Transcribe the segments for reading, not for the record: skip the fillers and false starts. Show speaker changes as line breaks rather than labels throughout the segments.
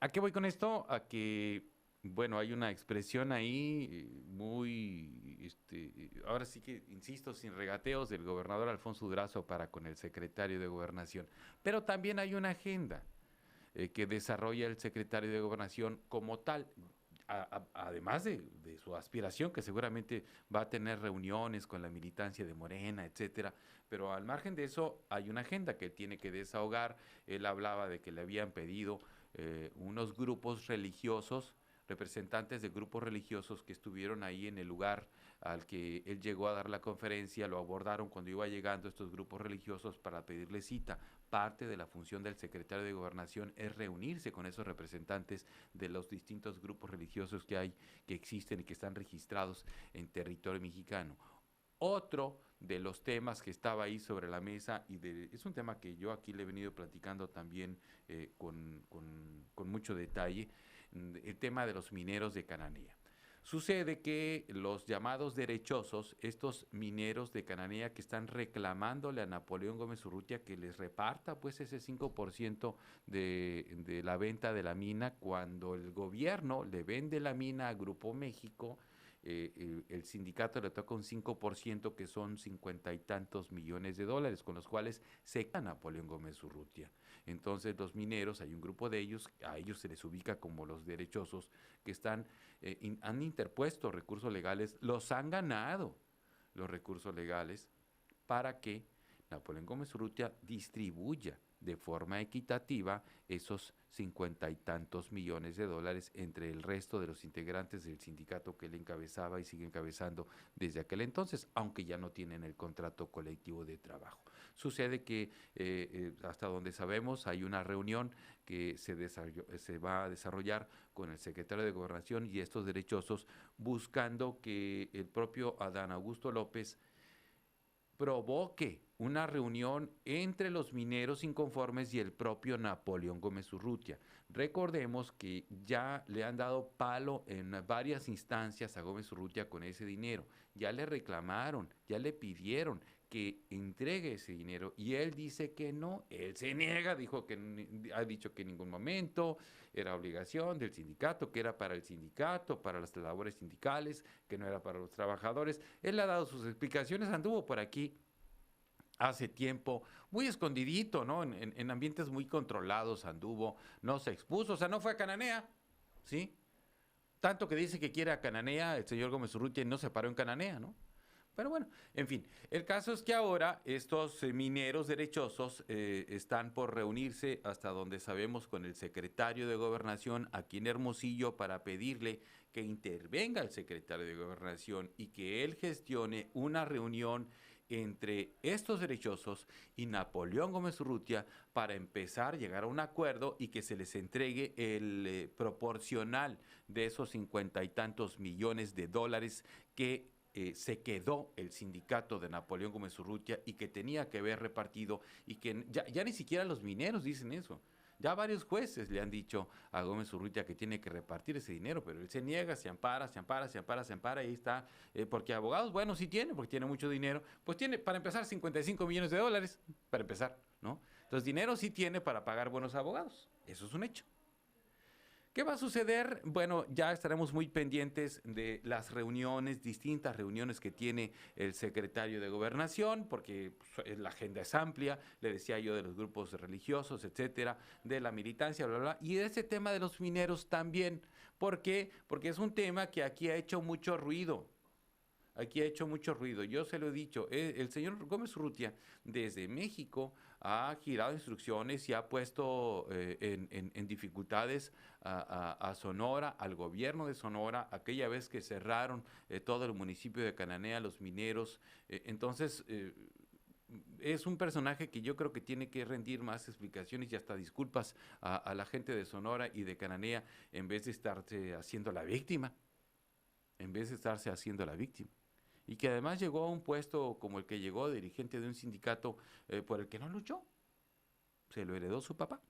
¿A qué voy con esto? A que, bueno, hay una expresión ahí muy, ahora sí que, insisto, sin regateos del gobernador Alfonso Durazo para con el secretario de Gobernación. Pero también hay una agenda que desarrolla el secretario de Gobernación como tal. Además de su aspiración, que seguramente va a tener reuniones con la militancia de Morena, etcétera, pero al margen de eso hay una agenda que él tiene que desahogar. Él hablaba de que le habían pedido unos grupos religiosos, representantes de grupos religiosos que estuvieron ahí en el lugar al que él llegó a dar la conferencia, lo abordaron cuando iba llegando estos grupos religiosos para pedirle cita. Parte de la función del secretario de Gobernación es reunirse con esos representantes de los distintos grupos religiosos que hay, que existen y que están registrados en territorio mexicano. Otro de los temas que estaba ahí sobre la mesa, es un tema que yo aquí le he venido platicando también con mucho detalle, el tema de los mineros de Cananea. Sucede que los llamados derechosos, estos mineros de Cananea que están reclamándole a Napoleón Gómez Urrutia que les reparta pues ese 5% de la venta de la mina cuando el gobierno le vende la mina a Grupo México. El sindicato le toca un 5% que son 50 y tantos millones de dólares, con los cuales se queda Napoleón Gómez Urrutia. Entonces los mineros, hay un grupo de ellos, a ellos se les ubica como los derechosos, que han interpuesto recursos legales, los han ganado los recursos legales para que Napoleón Gómez Urrutia distribuya de forma equitativa esos 50 y tantos millones de dólares entre el resto de los integrantes del sindicato que él encabezaba y sigue encabezando desde aquel entonces, aunque ya no tienen el contrato colectivo de trabajo. Sucede que hasta donde sabemos hay una reunión que se va a desarrollar con el secretario de Gobernación y estos derechosos, buscando que el propio Adán Augusto López provoque una reunión entre los mineros inconformes y el propio Napoleón Gómez Urrutia. Recordemos que ya le han dado palo en varias instancias a Gómez Urrutia con ese dinero. Ya le reclamaron, ya le pidieron que entregue ese dinero y él dice que no, él se niega, ha dicho que en ningún momento era obligación del sindicato, que era para el sindicato, para las labores sindicales, que no era para los trabajadores. Él ha dado sus explicaciones, anduvo por aquí hace tiempo, muy escondidito, ¿no? En ambientes muy controlados anduvo, no se expuso, o sea, no fue a Cananea, ¿sí? Tanto que dice que quiere a Cananea, el señor Gómez Urrutia no se paró en Cananea, ¿no? Pero bueno, en fin, el caso es que ahora estos mineros derechosos están por reunirse, hasta donde sabemos, con el secretario de Gobernación aquí en Hermosillo para pedirle que intervenga el secretario de Gobernación y que él gestione una reunión entre estos derechosos y Napoleón Gómez Urrutia para empezar a llegar a un acuerdo y que se les entregue el proporcional de esos 50 y tantos millones de dólares que se quedó el sindicato de Napoleón Gómez Urrutia y que tenía que haber repartido, y que ya ni siquiera los mineros dicen eso. Ya varios jueces le han dicho a Gómez Urrutia que tiene que repartir ese dinero, pero él se niega, se ampara, se ampara, se ampara, se ampara, y ahí está. Porque abogados, bueno, sí tiene, porque tiene mucho dinero. Pues tiene, para empezar, 55 millones de dólares, para empezar, ¿no? Entonces, dinero sí tiene para pagar buenos abogados. Eso es un hecho. ¿Qué va a suceder? Bueno, ya estaremos muy pendientes de las reuniones, distintas reuniones que tiene el secretario de Gobernación, porque pues, la agenda es amplia, le decía yo, de los grupos religiosos, etcétera, de la militancia, bla, bla, bla, y de ese tema de los mineros también. ¿Por qué? Porque es un tema que aquí ha hecho mucho ruido. Aquí ha hecho mucho ruido. Yo se lo he dicho, el señor Gómez Urrutia desde México ha girado instrucciones y ha puesto en dificultades a Sonora, al gobierno de Sonora, aquella vez que cerraron todo el municipio de Cananea, los mineros. Entonces, es un personaje que yo creo que tiene que rendir más explicaciones y hasta disculpas a la gente de Sonora y de Cananea en vez de estarse haciendo la víctima, en vez de estarse haciendo la víctima y que además llegó a un puesto como el que llegó, dirigente de un sindicato por el que no luchó, se lo heredó su papá.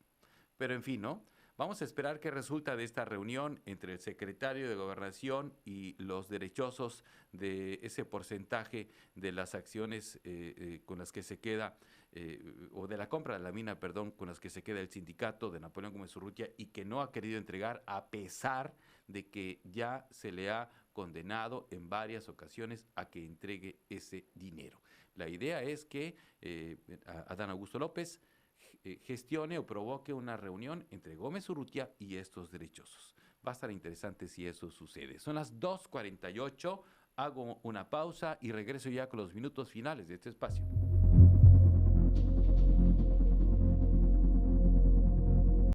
Pero en fin, ¿no? Vamos a esperar qué resulta de esta reunión entre el secretario de Gobernación y los derechosos de ese porcentaje de las acciones con las que se queda, o de la compra de la mina, perdón, con las que se queda el sindicato de Napoleón Gómez Urrutia y que no ha querido entregar a pesar de que ya se le ha condenado en varias ocasiones a que entregue ese dinero. La idea es que Adán Augusto López gestione o provoque una reunión entre Gómez Urrutia y estos derechosos. Va a estar interesante si eso sucede. Son las 2:48, hago una pausa y regreso ya con los minutos finales de este espacio.